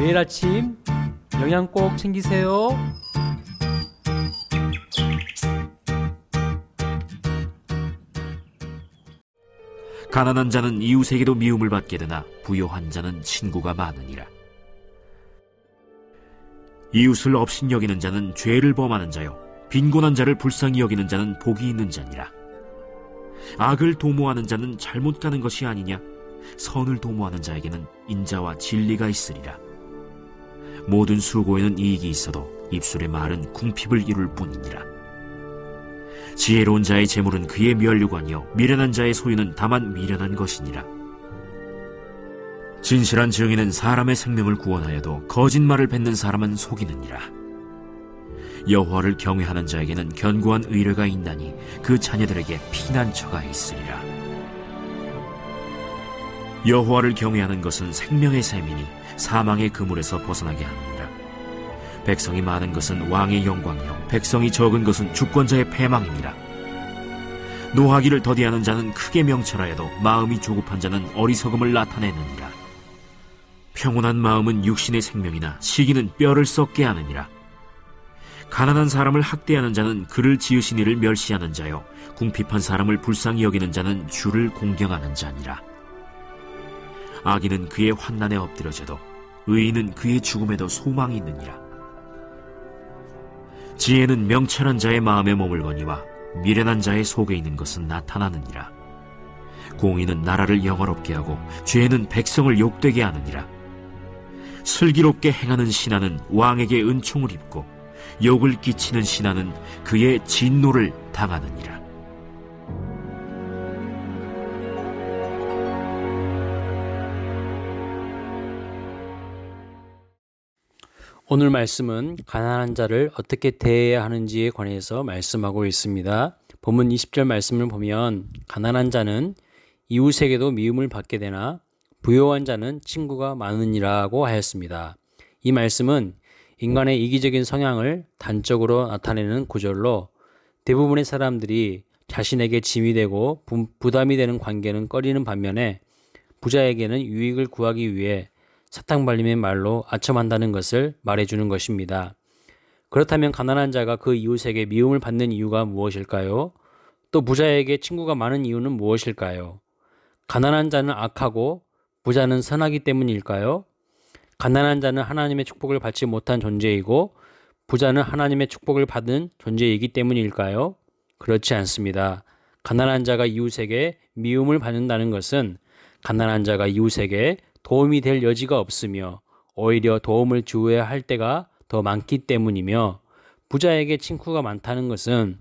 매일 아침 영양 꼭 챙기세요. 가난한 자는 이웃에게도 미움을 받게 되나 부요한 자는 친구가 많으니라. 이웃을 업신여기는 자는 죄를 범하는 자요, 빈곤한 자를 불쌍히 여기는 자는 복이 있는 자니라. 악을 도모하는 자는 잘못 가는 것이 아니냐? 선을 도모하는 자에게는 인자와 진리가 있으리라. 모든 수고에는 이익이 있어도 입술의 말은 궁핍을 이룰 뿐이니라. 지혜로운 자의 재물은 그의 면류관이요 미련한 자의 소유는 다만 미련한 것이니라. 진실한 증인은 사람의 생명을 구원하여도 거짓말을 뱉는 사람은 속이느니라. 여호와를 경외하는 자에게는 견고한 의뢰가 있나니 그 자녀들에게 피난처가 있으리라. 여호와를 경외하는 것은 생명의 샘이니 사망의 그물에서 벗어나게 하느니라. 백성이 많은 것은 왕의 영광이요 백성이 적은 것은 주권자의 패망이니라. 노하기를 더디하는 자는 크게 명철하여도 마음이 조급한 자는 어리석음을 나타내느니라. 평온한 마음은 육신의 생명이나 시기는 뼈를 썩게 하느니라. 가난한 사람을 학대하는 자는 그를 지으신 이를 멸시하는 자요 궁핍한 사람을 불쌍히 여기는 자는 주를 공경하는 자니라. 악인은 그의 환난에 엎드려져도 의인은 그의 죽음에도 소망이 있느니라. 지혜는 명철한 자의 마음에 머물거니와 미련한 자의 속에 있는 것은 나타나느니라. 공의는 나라를 영화롭게 하고 죄는 백성을 욕되게 하느니라. 슬기롭게 행하는 신하는 왕에게 은총을 입고 욕을 끼치는 신하는 그의 진노를 당하느니라. 오늘 말씀은 가난한 자를 어떻게 대해야 하는지에 관해서 말씀하고 있습니다. 본문 20절 말씀을 보면 가난한 자는 이웃에게도 미움을 받게 되나 부요한 자는 친구가 많으니라고 하였습니다. 이 말씀은 인간의 이기적인 성향을 단적으로 나타내는 구절로 대부분의 사람들이 자신에게 짐이 되고 부담이 되는 관계는 꺼리는 반면에 부자에게는 유익을 구하기 위해 사탕발림의 말로 아첨한다는 것을 말해주는 것입니다. 그렇다면 가난한 자가 그 이웃에게 미움을 받는 이유가 무엇일까요? 또 부자에게 친구가 많은 이유는 무엇일까요? 가난한 자는 악하고 부자는 선하기 때문일까요? 가난한 자는 하나님의 축복을 받지 못한 존재이고 부자는 하나님의 축복을 받은 존재이기 때문일까요? 그렇지 않습니다. 가난한 자가 이웃에게 미움을 받는다는 것은 가난한 자가 이웃에게 도움이 될 여지가 없으며 오히려 도움을 주어야 할 때가 더 많기 때문이며 부자에게 친구가 많다는 것은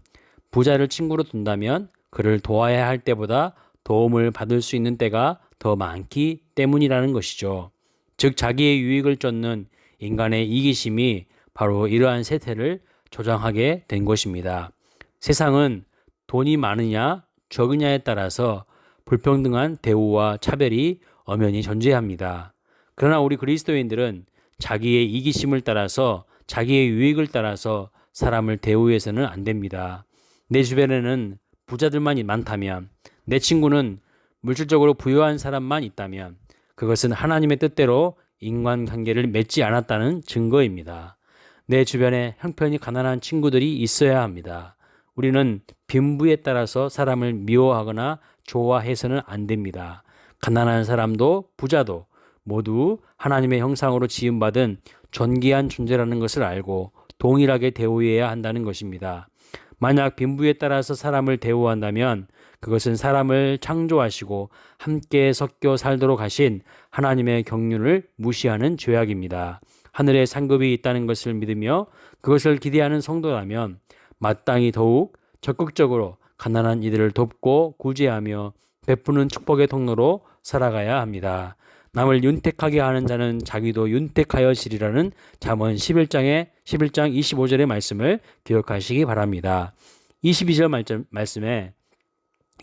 부자를 친구로 둔다면 그를 도와야 할 때보다 도움을 받을 수 있는 때가 더 많기 때문이라는 것이죠. 즉 자기의 유익을 쫓는 인간의 이기심이 바로 이러한 세태를 조장하게 된 것입니다. 세상은 돈이 많으냐 적으냐에 따라서 불평등한 대우와 차별이 엄연히 존재합니다. 그러나 우리 그리스도인들은 자기의 이기심을 따라서 자기의 유익을 따라서 사람을 대우해서는 안 됩니다. 내 주변에는 부자들만 많다면 내 친구는 물질적으로 부유한 사람만 있다면 그것은 하나님의 뜻대로 인간관계를 맺지 않았다는 증거입니다. 내 주변에 형편이 가난한 친구들이 있어야 합니다. 우리는 빈부에 따라서 사람을 미워하거나 좋아해서는 안 됩니다. 가난한 사람도 부자도 모두 하나님의 형상으로 지음받은 존귀한 존재라는 것을 알고 동일하게 대우해야 한다는 것입니다. 만약 빈부에 따라서 사람을 대우한다면 그것은 사람을 창조하시고 함께 섞여 살도록 하신 하나님의 경륜을 무시하는 죄악입니다. 하늘에 상급이 있다는 것을 믿으며 그것을 기대하는 성도라면 마땅히 더욱 적극적으로 가난한 이들을 돕고 구제하며 베푸는 축복의 통로로 살아가야 합니다. 남을 윤택하게 하는 자는 자기도 윤택하여지리라는 잠언 11장 25절의 말씀을 기억하시기 바랍니다. 22절 말씀에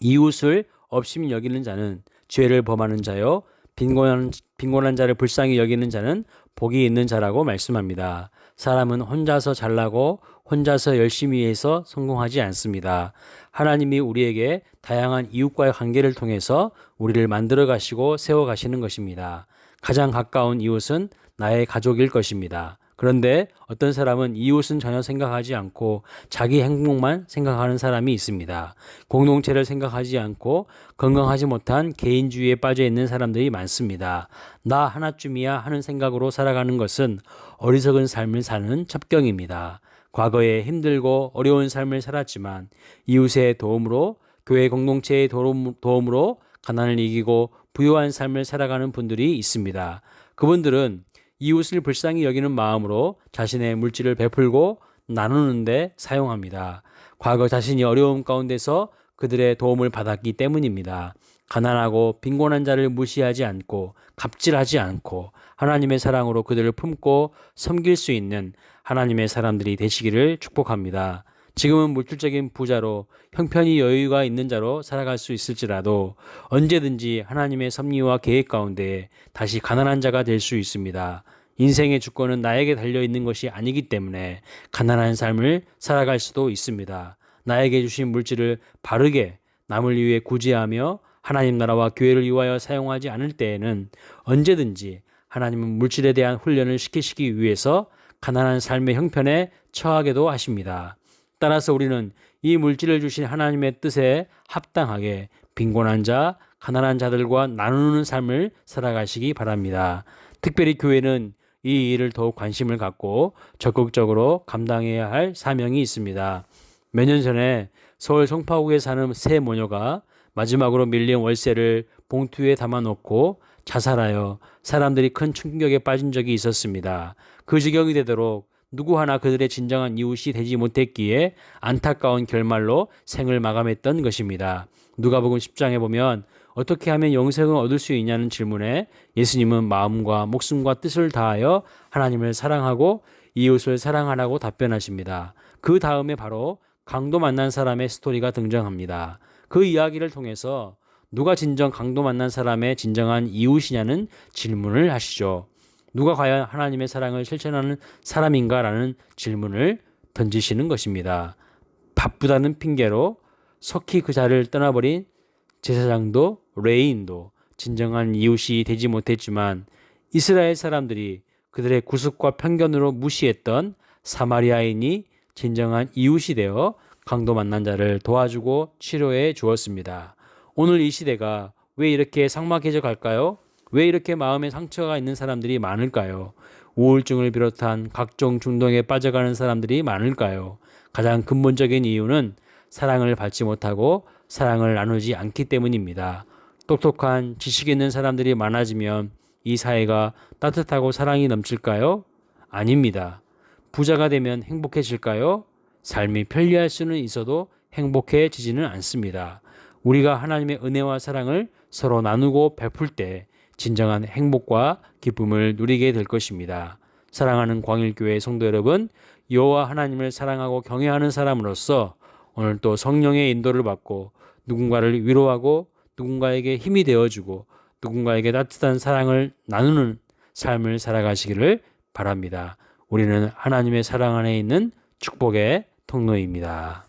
이웃을 업심 여기는 자는 죄를 범하는 자요 빈곤한 자를 불쌍히 여기는 자는 복이 있는 자라고 말씀합니다. 사람은 혼자서 잘나고 혼자서 열심히 해서 성공하지 않습니다. 하나님이 우리에게 다양한 이웃과의 관계를 통해서 우리를 만들어 가시고 세워 가시는 것입니다. 가장 가까운 이웃은 나의 가족일 것입니다. 그런데 어떤 사람은 이웃은 전혀 생각하지 않고 자기 행복만 생각하는 사람이 있습니다. 공동체를 생각하지 않고 건강하지 못한 개인주의에 빠져 있는 사람들이 많습니다. 나 하나쯤이야 하는 생각으로 살아가는 것은 어리석은 삶을 사는 첩경입니다. 과거에 힘들고 어려운 삶을 살았지만 이웃의 도움으로 교회 공동체의 도움으로 가난을 이기고 부유한 삶을 살아가는 분들이 있습니다. 그분들은 이웃을 불쌍히 여기는 마음으로 자신의 물질을 베풀고 나누는데 사용합니다. 과거 자신이 어려움 가운데서 그들의 도움을 받았기 때문입니다. 가난하고 빈곤한 자를 무시하지 않고 갑질하지 않고 하나님의 사랑으로 그들을 품고 섬길 수 있는 하나님의 사람들이 되시기를 축복합니다. 지금은 물질적인 부자로 형편이 여유가 있는 자로 살아갈 수 있을지라도 언제든지 하나님의 섭리와 계획 가운데 다시 가난한 자가 될 수 있습니다. 인생의 주권은 나에게 달려있는 것이 아니기 때문에 가난한 삶을 살아갈 수도 있습니다. 나에게 주신 물질을 바르게 남을 위해 구제하며 하나님 나라와 교회를 위하여 사용하지 않을 때에는 언제든지 하나님은 물질에 대한 훈련을 시키시기 위해서 가난한 삶의 형편에 처하게도 하십니다. 따라서 우리는 이 물질을 주신 하나님의 뜻에 합당하게 빈곤한 자, 가난한 자들과 나누는 삶을 살아가시기 바랍니다. 특별히 교회는 이 일을 더욱 관심을 갖고 적극적으로 감당해야 할 사명이 있습니다. 몇 년 전에 서울 송파구에 사는 세 모녀가 마지막으로 밀린 월세를 봉투에 담아놓고 자살하여 사람들이 큰 충격에 빠진 적이 있었습니다. 그 지경이 되도록 누구 하나 그들의 진정한 이웃이 되지 못했기에 안타까운 결말로 생을 마감했던 것입니다. 누가복음 10장에 보면 어떻게 하면 영생을 얻을 수 있냐는 질문에 예수님은 마음과 목숨과 뜻을 다하여 하나님을 사랑하고 이웃을 사랑하라고 답변하십니다. 그 다음에 바로 강도 만난 사람의 스토리가 등장합니다. 그 이야기를 통해서 누가 진정 강도 만난 사람의 진정한 이웃이냐는 질문을 하시죠. 누가 과연 하나님의 사랑을 실천하는 사람인가라는 질문을 던지시는 것입니다. 바쁘다는 핑계로 속히 그 자리를 떠나버린 제사장도 레위인도 진정한 이웃이 되지 못했지만 이스라엘 사람들이 그들의 구습과 편견으로 무시했던 사마리아인이 진정한 이웃이 되어 강도 만난 자를 도와주고 치료해 주었습니다. 오늘 이 시대가 왜 이렇게 삭막해져 갈까요? 왜 이렇게 마음에 상처가 있는 사람들이 많을까요? 우울증을 비롯한 각종 중독에 빠져가는 사람들이 많을까요? 가장 근본적인 이유는 사랑을 받지 못하고 사랑을 나누지 않기 때문입니다. 똑똑한 지식 있는 사람들이 많아지면 이 사회가 따뜻하고 사랑이 넘칠까요? 아닙니다. 부자가 되면 행복해질까요? 삶이 편리할 수는 있어도 행복해지지는 않습니다. 우리가 하나님의 은혜와 사랑을 서로 나누고 베풀 때 진정한 행복과 기쁨을 누리게 될 것입니다. 사랑하는 광일교회 성도 여러분, 여호와 하나님을 사랑하고 경외하는 사람으로서 오늘 또 성령의 인도를 받고 누군가를 위로하고 누군가에게 힘이 되어주고 누군가에게 따뜻한 사랑을 나누는 삶을 살아가시기를 바랍니다. 우리는 하나님의 사랑 안에 있는 축복의 통로입니다.